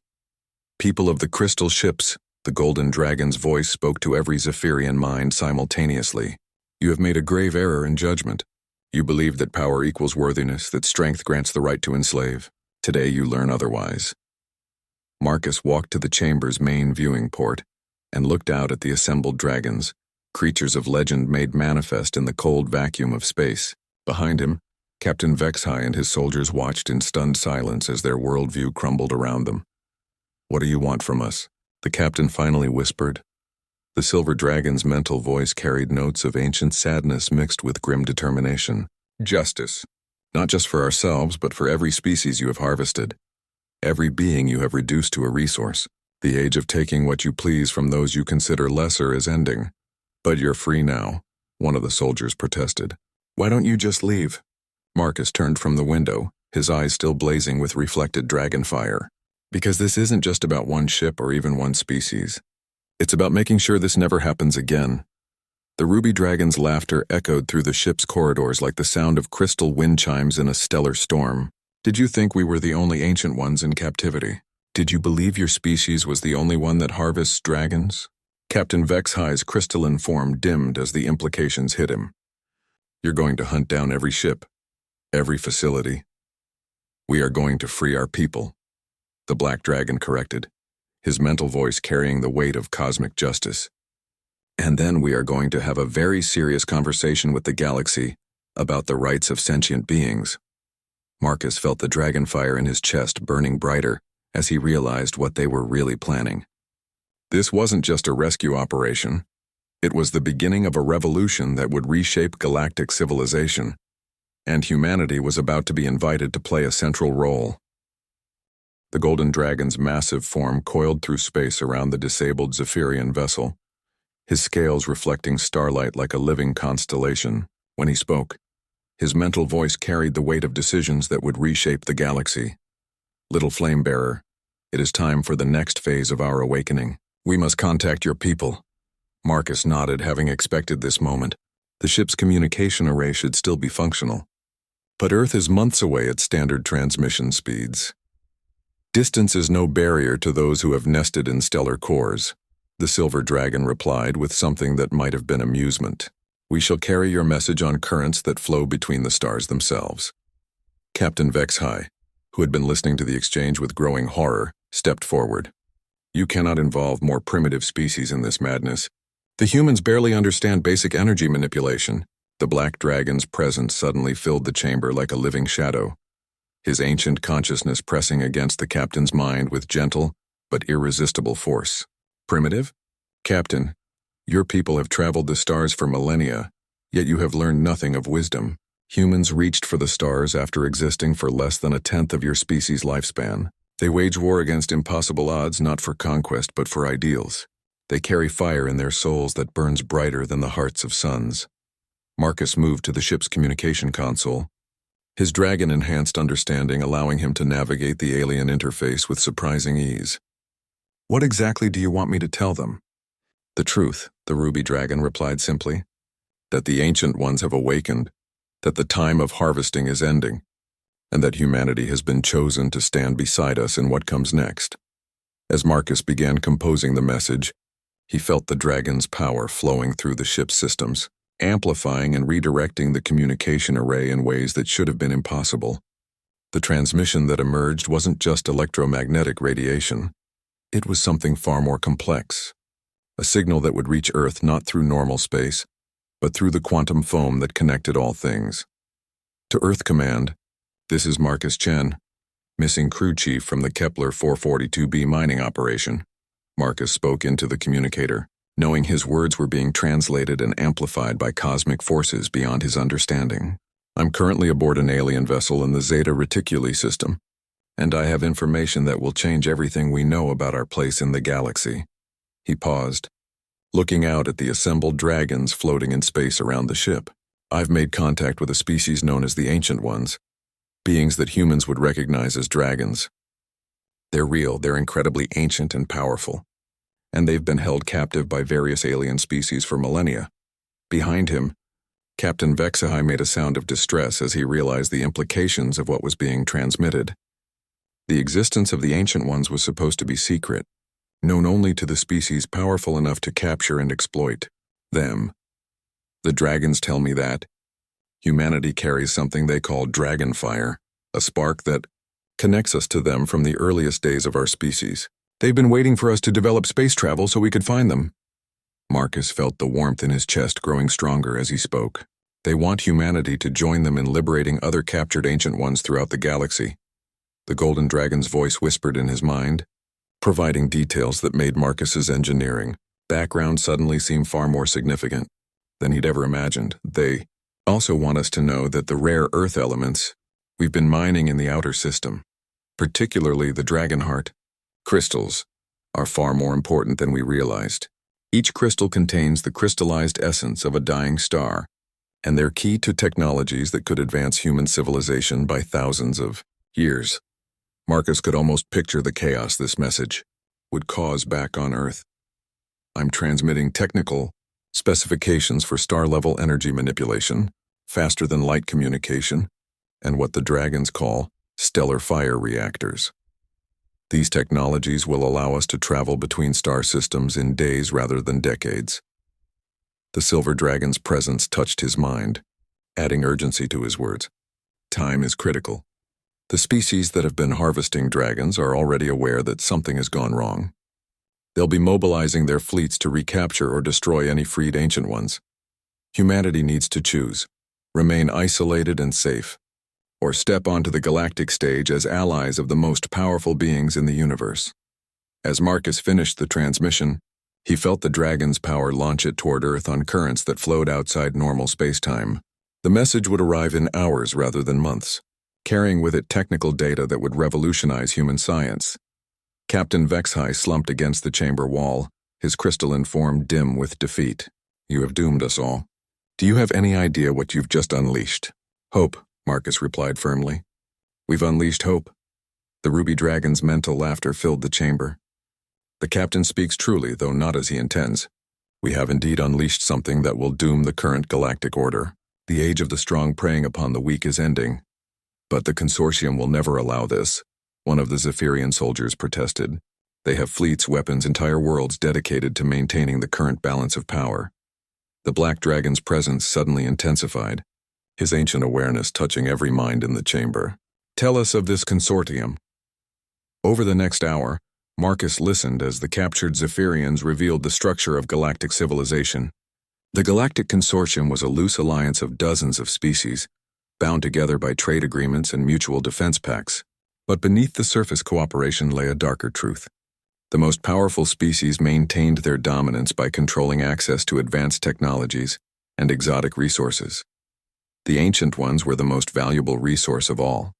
Speaker 1: People of the crystal ships, The golden dragon's voice spoke to every Zephyrian mind simultaneously. You have made a grave error in judgment. You believe that power equals worthiness, that strength grants the right to enslave. Today you learn otherwise. Marcus walked to the chamber's main viewing port and looked out at the assembled dragons, creatures of legend made manifest in the cold vacuum of space. Behind him, Captain Vexhai and his soldiers watched in stunned silence as their worldview crumbled around them. What do you want from us? The captain finally whispered. The silver dragon's mental voice carried notes of ancient sadness mixed with grim determination. Justice. Not just for ourselves, but for every species you have harvested. Every being you have reduced to a resource. The age of taking what you please from those you consider lesser is ending. But you're free now, one of the soldiers protested. Why don't you just leave? Marcus turned from the window, his eyes still blazing with reflected dragon fire. Because this isn't just about one ship or even one species. It's about making sure this never happens again. The ruby dragon's laughter echoed through the ship's corridors like the sound of crystal wind chimes in a stellar storm. Did you think we were the only ancient ones in captivity? Did you believe your species was the only one that harvests dragons? Captain Vexhai's crystalline form dimmed as the implications hit him. You're going to hunt down every ship, every facility. We are going to free our people. The black dragon corrected, his mental voice carrying the weight of cosmic justice. And then we are going to have a very serious conversation with the galaxy about the rights of sentient beings. Marcus felt the dragon fire in his chest burning brighter as he realized what they were really planning. This wasn't just a rescue operation. It was the beginning of a revolution that would reshape galactic civilization, and humanity was about to be invited to play a central role. The golden dragon's massive form coiled through space around the disabled Zephyrian vessel, his scales reflecting starlight like a living constellation. When he spoke, his mental voice carried the weight of decisions that would reshape the galaxy. Little flame bearer, it is time for the next phase of our awakening. We must contact your people. Marcus nodded, having expected this moment. The ship's communication array should still be functional. But Earth is months away at standard transmission speeds. Distance is no barrier to those who have nested in stellar cores, the silver dragon replied with something that might have been amusement. We shall carry your message on currents that flow between the stars themselves. Captain Vexhai, who had been listening to the exchange with growing horror, stepped forward. You cannot involve more primitive species in this madness. The humans barely understand basic energy manipulation. The black dragon's presence suddenly filled the chamber like a living shadow, his ancient consciousness pressing against the captain's mind with gentle but irresistible force. Primitive? Captain, your people have traveled the stars for millennia, yet you have learned nothing of wisdom. Humans reached for the stars after existing for less than a tenth of your species' lifespan. They wage war against impossible odds, not for conquest but for ideals. They carry fire in their souls that burns brighter than the hearts of suns. Marcus moved to the ship's communication console, his dragon-enhanced understanding allowing him to navigate the alien interface with surprising ease. What exactly do you want me to tell them? The truth, the ruby dragon replied simply. That the ancient ones have awakened, that the time of harvesting is ending, and that humanity has been chosen to stand beside us in what comes next. As Marcus began composing the message, he felt the dragon's power flowing through the ship's systems, amplifying and redirecting the communication array in ways that should have been impossible. The transmission that emerged wasn't just electromagnetic radiation. It was something far more complex. A signal that would reach Earth not through normal space, but through the quantum foam that connected all things. To Earth Command, this is Marcus Chen, missing crew chief from the Kepler 442b mining operation. Marcus spoke into the communicator, knowing his words were being translated and amplified by cosmic forces beyond his understanding. I'm currently aboard an alien vessel in the Zeta Reticuli system, and I have information that will change everything we know about our place in the galaxy. He paused, looking out at the assembled dragons floating in space around the ship. I've made contact with a species known as the Ancient Ones, beings that humans would recognize as dragons. They're real, they're incredibly ancient and powerful, and they've been held captive by various alien species for millennia. Behind him, Captain Vexhai made a sound of distress as he realized the implications of what was being transmitted. The existence of the Ancient Ones was supposed to be secret, known only to the species powerful enough to capture and exploit them. The dragons tell me that humanity carries something they call dragon fire, a spark that connects us to them from the earliest days of our species. They've been waiting for us to develop space travel so we could find them. Marcus felt the warmth in his chest growing stronger as he spoke. They want humanity to join them in liberating other captured ancient ones throughout the galaxy. The golden dragon's voice whispered in his mind, providing details that made Marcus's engineering background suddenly seem far more significant than he'd ever imagined. They also want us to know that the rare earth elements we've been mining in the outer system, particularly the dragon heart crystals, are far more important than we realized. Each crystal contains the crystallized essence of a dying star, and they're key to technologies that could advance human civilization by thousands of years. Marcus could almost picture the chaos this message would cause back on Earth. I'm transmitting technical specifications for star-level energy manipulation, faster-than-light communication, and what the dragons call stellar fire reactors. These technologies will allow us to travel between star systems in days rather than decades. The silver dragon's presence touched his mind, adding urgency to his words. Time is critical. The species that have been harvesting dragons are already aware that something has gone wrong. They'll be mobilizing their fleets to recapture or destroy any freed ancient ones. Humanity needs to choose: remain isolated and safe, or step onto the galactic stage as allies of the most powerful beings in the universe. As Marcus finished the transmission, he felt the dragon's power launch it toward Earth on currents that flowed outside normal space-time. The message would arrive in hours rather than months, carrying with it technical data that would revolutionize human science. Captain Vexhai slumped against the chamber wall, his crystalline form dim with defeat. You have doomed us all. Do you have any idea what you've just unleashed? Hope, Marcus replied firmly. We've unleashed hope. The ruby dragon's mental laughter filled the chamber. The captain speaks truly, though not as he intends. We have indeed unleashed something that will doom the current galactic order. The age of the strong preying upon the weak is ending. But the consortium will never allow this, one of the Zephyrian soldiers protested. They have fleets, weapons, entire worlds dedicated to maintaining the current balance of power. The black dragon's presence suddenly intensified, his ancient awareness touching every mind in the chamber. Tell us of this consortium. Over the next hour, Marcus listened as the captured Zephyrians revealed the structure of galactic civilization. The Galactic Consortium was a loose alliance of dozens of species, bound together by trade agreements and mutual defense pacts. But beneath the surface cooperation lay a darker truth. The most powerful species maintained their dominance by controlling access to advanced technologies and exotic resources. The ancient ones were the most valuable resource of all.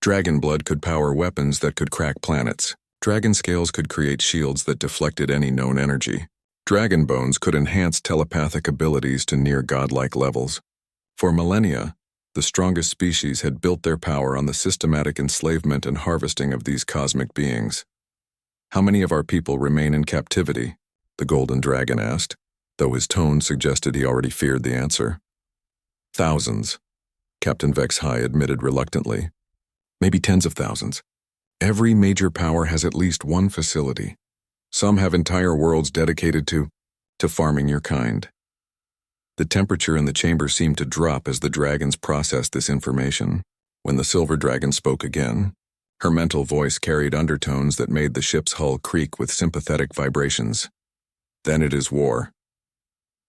Speaker 1: Dragon blood could power weapons that could crack planets. Dragon scales could create shields that deflected any known energy. Dragon bones could enhance telepathic abilities to near godlike levels. For millennia, the strongest species had built their power on the systematic enslavement and harvesting of these cosmic beings. How many of our people remain in captivity? The golden dragon asked, though his tone suggested he already feared the answer. Thousands, Captain Vexhai admitted reluctantly. Maybe tens of thousands. Every major power has at least one facility. Some have entire worlds dedicated to farming your kind. The temperature in the chamber seemed to drop as the dragons processed this information. When the silver dragon spoke again, her mental voice carried undertones that made the ship's hull creak with sympathetic vibrations. Then it is war.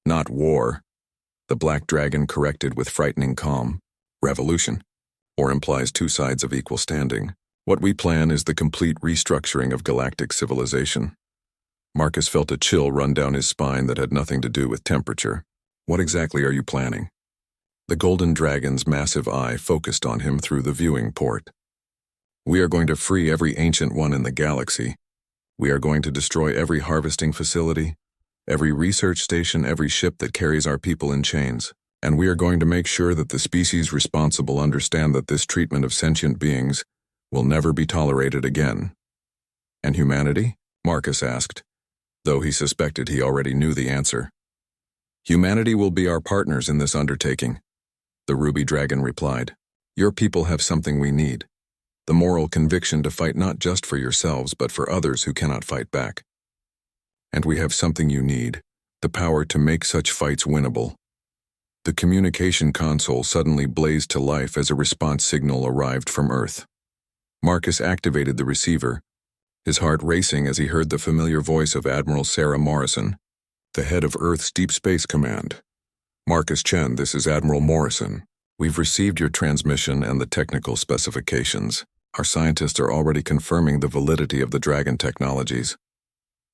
Speaker 1: Not war, the black dragon corrected with frightening calm. Revolution, or implies two sides of equal standing. What we plan is the complete restructuring of galactic civilization. Marcus felt a chill run down his spine that had nothing to do with temperature. What exactly are you planning? The golden dragon's massive eye focused on him through the viewing port. We are going to free every ancient one in the galaxy. We are going to destroy every harvesting facility, every research station, every ship that carries our people in chains. And we are going to make sure that the species responsible understand that this treatment of sentient beings will never be tolerated again. And humanity? Marcus asked, though he suspected he already knew the answer. Humanity will be our partners in this undertaking, the ruby dragon replied. Your people have something we need. the moral conviction to fight not just for yourselves but for others who cannot fight back. And we have something you need, the power to make such fights winnable. The communication console suddenly blazed to life as a response signal arrived from Earth. Marcus activated the receiver, his heart racing as he heard the familiar voice of Admiral Sarah Morrison, the head of Earth's Deep Space Command. "Marcus Chen, this is Admiral Morrison. We've received your transmission and the technical specifications. Our scientists are already confirming the validity of the Dragon technologies."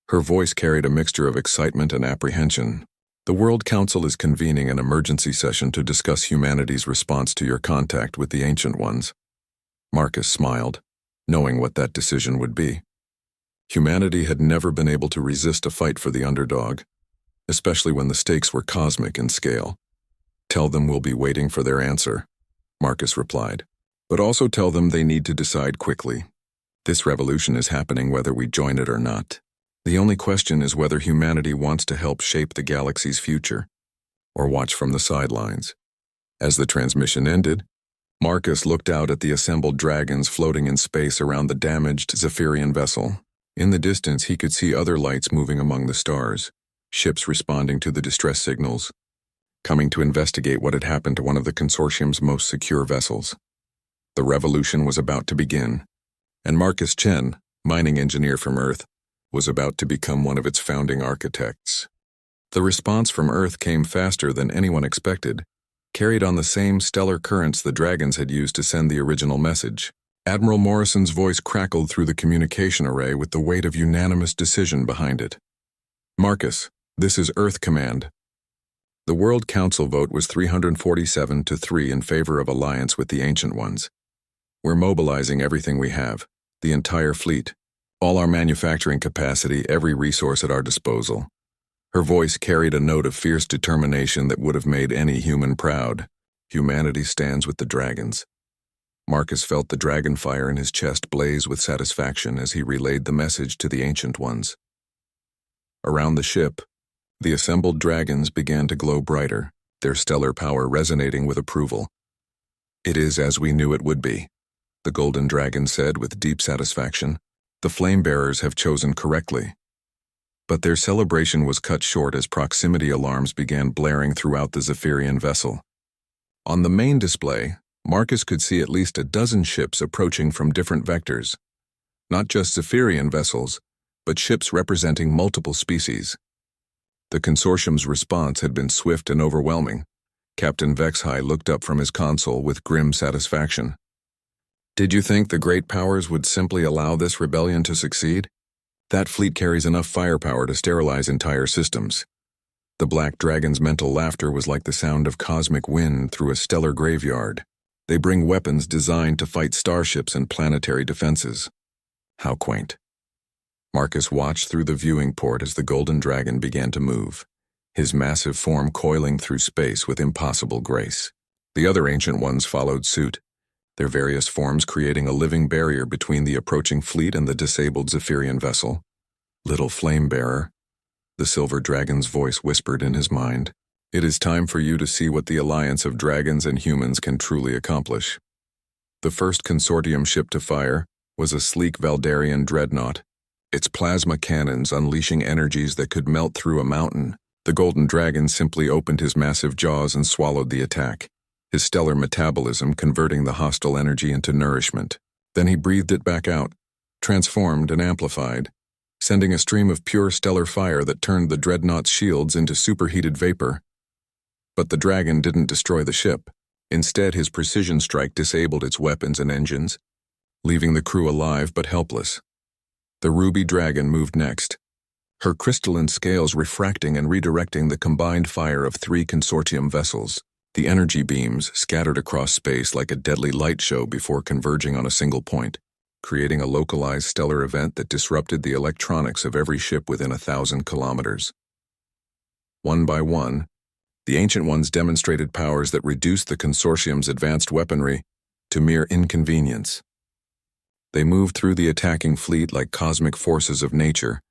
Speaker 1: Her voice carried a mixture of excitement and apprehension. "The World Council is convening an emergency session to discuss humanity's response to your contact with the Ancient Ones." Marcus smiled, knowing what that decision would be. Humanity had never been able to resist a fight for the underdog, especially when the stakes were cosmic in scale. "Tell them we'll be waiting for their answer," Marcus replied. "But also tell them they need to decide quickly. This revolution is happening whether we join it or not. The only question is whether humanity wants to help shape the galaxy's future, or watch from the sidelines." As the transmission ended, Marcus looked out at the assembled dragons floating in space around the damaged Zephyrian vessel. In the distance, he could see other lights moving among the stars, ships responding to the distress signals, coming to investigate what had happened to one of the consortium's most secure vessels. The revolution was about to begin, and Marcus Chen, mining engineer from Earth, was about to become one of its founding architects. The response from Earth came faster than anyone expected, carried on the same stellar currents the dragons had used to send the original message. Admiral Morrison's voice crackled through the communication array with the weight of unanimous decision behind it. "Marcus, this is Earth Command." The World Council vote was 347-3 in favor of alliance with the Ancient Ones. "We're mobilizing everything we have, the entire fleet, all our manufacturing capacity, every resource at our disposal." Her voice carried a note of fierce determination that would have made any human proud. "Humanity stands with the dragons." Marcus felt the dragon fire in his chest blaze with satisfaction as he relayed the message to the Ancient Ones. Around the ship, the assembled dragons began to glow brighter, their stellar power resonating with approval. "It is as we knew it would be," the golden dragon said with deep satisfaction. "The flame-bearers have chosen correctly." But their celebration was cut short as proximity alarms began blaring throughout the Zephyrian vessel. On the main display, Marcus could see at least a dozen ships approaching from different vectors. Not just Zephyrian vessels, but ships representing multiple species. The consortium's response had been swift and overwhelming. Captain Vexhai looked up from his console with grim satisfaction. "Did you think the great powers would simply allow this rebellion to succeed? That fleet carries enough firepower to sterilize entire systems." The Black Dragon's mental laughter was like the sound of cosmic wind through a stellar graveyard. "They bring weapons designed to fight starships and planetary defenses." How quaint. Marcus watched through the viewing port as the Golden Dragon began to move, his massive form coiling through space with impossible grace. The other Ancient Ones followed suit, their various forms creating a living barrier between the approaching fleet and the disabled Zephyrian vessel. "Little flame-bearer," the Silver Dragon's voice whispered in his mind, "it is time for you to see what the alliance of dragons and humans can truly accomplish." The first consortium ship to fire was a sleek Valdarian dreadnought, its plasma cannons unleashing energies that could melt through a mountain. The Golden Dragon simply opened his massive jaws and swallowed the attack, his stellar metabolism converting the hostile energy into nourishment. Then he breathed it back out, transformed and amplified, sending a stream of pure stellar fire that turned the dreadnought's shields into superheated vapor. But the dragon didn't destroy the ship. Instead, his precision strike disabled its weapons and engines, leaving the crew alive but helpless. The Ruby Dragon moved next, her crystalline scales refracting and redirecting the combined fire of 3 consortium vessels. The energy beams scattered across space like a deadly light show before converging on a single point, creating a localized stellar event that disrupted the electronics of every ship within 1,000 kilometers. One by one, the Ancient Ones demonstrated powers that reduced the consortium's advanced weaponry to mere inconvenience. They moved through the attacking fleet like cosmic forces of nature,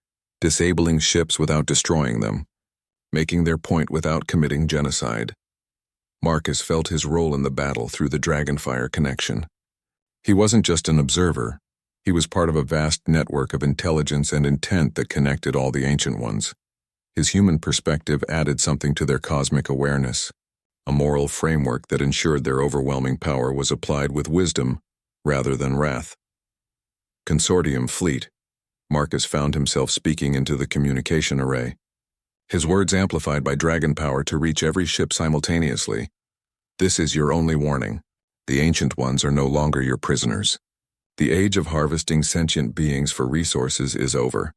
Speaker 1: disabling ships without destroying them, making their point without committing genocide. Marcus felt his role in the battle through the Dragonfire connection. He wasn't just an observer. He was part of a vast network of intelligence and intent that connected all the Ancient Ones. His human perspective added something to their cosmic awareness. A moral framework that ensured their overwhelming power was applied with wisdom rather than wrath. Consortium Fleet. Marcus found himself speaking into the communication array. His words amplified by dragon power to reach every ship simultaneously. This is your only warning. The Ancient Ones are no longer your prisoners. The age of harvesting sentient beings for resources is over.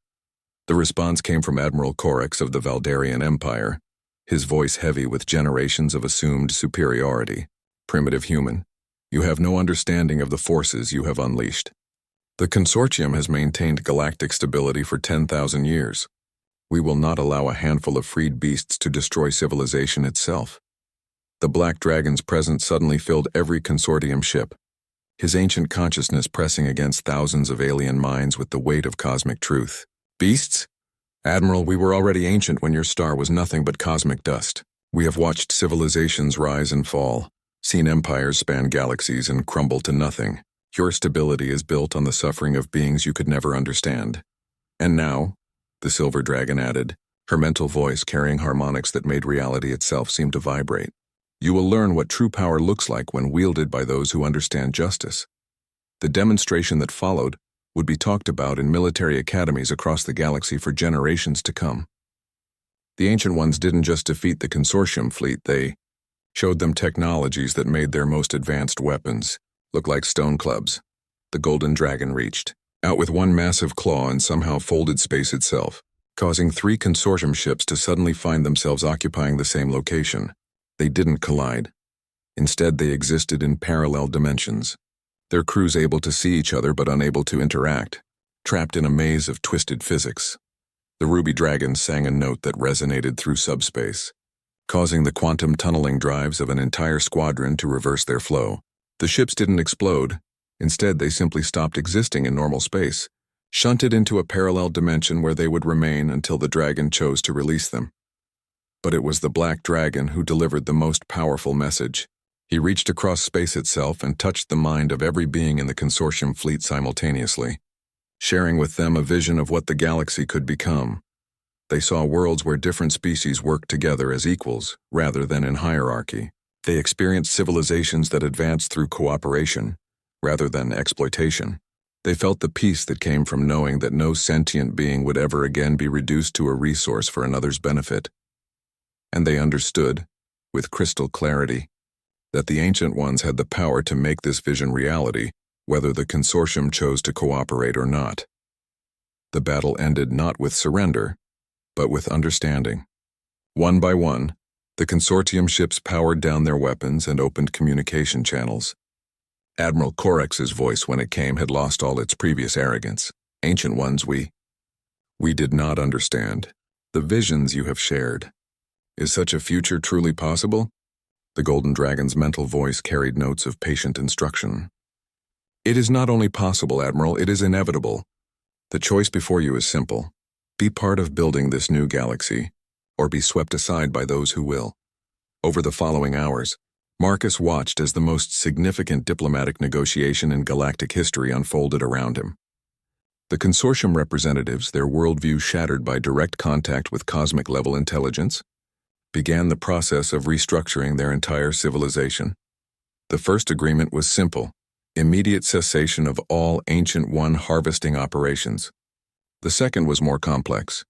Speaker 1: The response came from Admiral Orcs of the Valdarian Empire, his voice heavy with generations of assumed superiority. Primitive human, you have no understanding of the forces you have unleashed. The Consortium has maintained galactic stability for 10,000 years. We will not allow a handful of freed beasts to destroy civilization itself. The Black Dragon's presence suddenly filled every Consortium ship, his ancient consciousness pressing against thousands of alien minds with the weight of cosmic truth. Beasts? Admiral, we were already ancient when your star was nothing but cosmic dust. We have watched civilizations rise and fall, seen empires span galaxies and crumble to nothing. Your stability is built on the suffering of beings you could never understand. And now, the Silver Dragon added, her mental voice carrying harmonics that made reality itself seem to vibrate. You will learn what true power looks like when wielded by those who understand justice. The demonstration that followed would be talked about in military academies across the galaxy for generations to come. The Ancient Ones didn't just defeat the Consortium fleet, they showed them technologies that made their most advanced weapons look like stone clubs. The Golden Dragon reached out with one massive claw and somehow folded space itself, causing 3 Consortium ships to suddenly find themselves occupying the same location. They didn't collide. Instead, they existed in parallel dimensions. Their crews able to see each other but unable to interact, trapped in a maze of twisted physics. The Ruby Dragon sang a note that resonated through subspace, causing the quantum tunneling drives of an entire squadron to reverse their flow. The ships didn't explode. Instead, they simply stopped existing in normal space, shunted into a parallel dimension where they would remain until the dragon chose to release them. But it was the Black Dragon who delivered the most powerful message. He reached across space itself and touched the mind of every being in the Consortium fleet simultaneously, sharing with them a vision of what the galaxy could become. They saw worlds where different species worked together as equals, rather than in hierarchy. They experienced civilizations that advanced through cooperation, rather than exploitation. They felt the peace that came from knowing that no sentient being would ever again be reduced to a resource for another's benefit. And they understood, with crystal clarity, that the Ancient Ones had the power to make this vision reality, whether the Consortium chose to cooperate or not. The battle ended not with surrender, but with understanding. One by one, the Consortium ships powered down their weapons and opened communication channels. Admiral Corex's voice when it came had lost all its previous arrogance. Ancient Ones, we did not understand. The visions you have shared. Is such a future truly possible? The Golden Dragon's mental voice carried notes of patient instruction. It is not only possible, Admiral, it is inevitable. The choice before you is simple. Be part of building this new galaxy, or be swept aside by those who will. Over the following hours, Marcus watched as the most significant diplomatic negotiation in galactic history unfolded around him. The Consortium representatives, their worldview shattered by direct contact with cosmic-level intelligence, began the process of restructuring their entire civilization. The first agreement was simple: immediate cessation of all Ancient One harvesting operations. The second was more complex: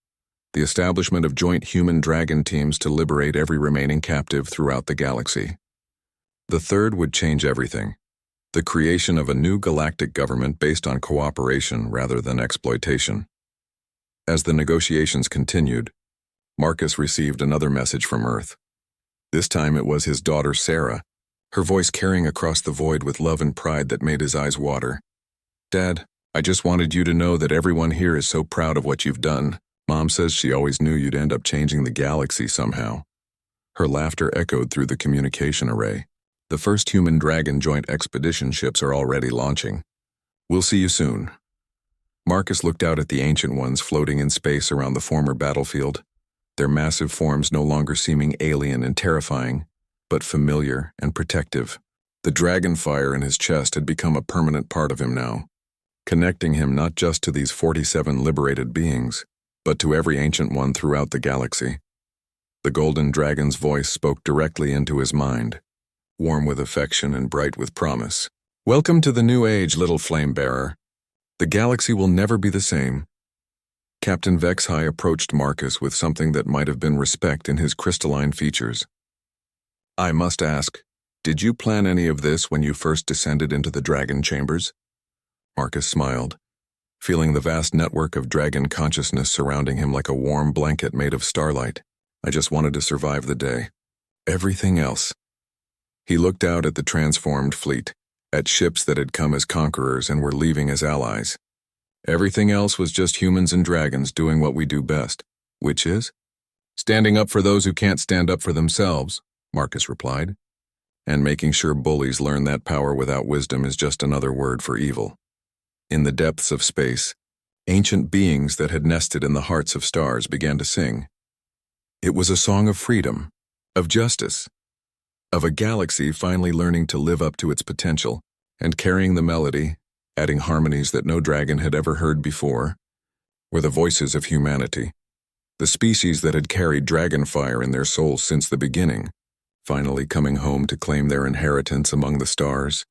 Speaker 1: the establishment of joint human-dragon teams to liberate every remaining captive throughout the galaxy. The third would change everything: the creation of a new galactic government based on cooperation rather than exploitation. As the negotiations continued, Marcus received another message from Earth. This time it was his daughter Sarah, her voice carrying across the void with love and pride that made his eyes water. Dad, I just wanted you to know that everyone here is so proud of what you've done. Mom says she always knew you'd end up changing the galaxy somehow. Her laughter echoed through the communication array. The first human-dragon joint expedition ships are already launching. We'll see you soon. Marcus looked out at the Ancient Ones floating in space around the former battlefield, their massive forms no longer seeming alien and terrifying, but familiar and protective. The dragon fire in his chest had become a permanent part of him now, connecting him not just to these 47 liberated beings, but to every ancient one throughout the galaxy. The golden dragon's voice spoke directly into his mind, warm with affection and bright with promise. "Welcome to the new age, little flame-bearer. The galaxy will never be the same." Captain Vexhai approached Marcus with something that might have been respect in his crystalline features. "I must ask, did you plan any of this when you first descended into the dragon chambers?" Marcus smiled, feeling the vast network of dragon consciousness surrounding him like a warm blanket made of starlight. "I just wanted to survive the day. Everything else." He looked out at the transformed fleet, at ships that had come as conquerors and were leaving as allies. Everything else was just humans and dragons doing what we do best, which is standing up for those who can't stand up for themselves, Marcus replied. And making sure bullies learn that power without wisdom is just another word for evil. In the depths of space, ancient beings that had nested in the hearts of stars began to sing. It was a song of freedom, of justice, of a galaxy finally learning to live up to its potential, and carrying the melody, adding harmonies that no dragon had ever heard before, were the voices of humanity, the species that had carried dragon fire in their souls since the beginning, finally coming home to claim their inheritance among the stars.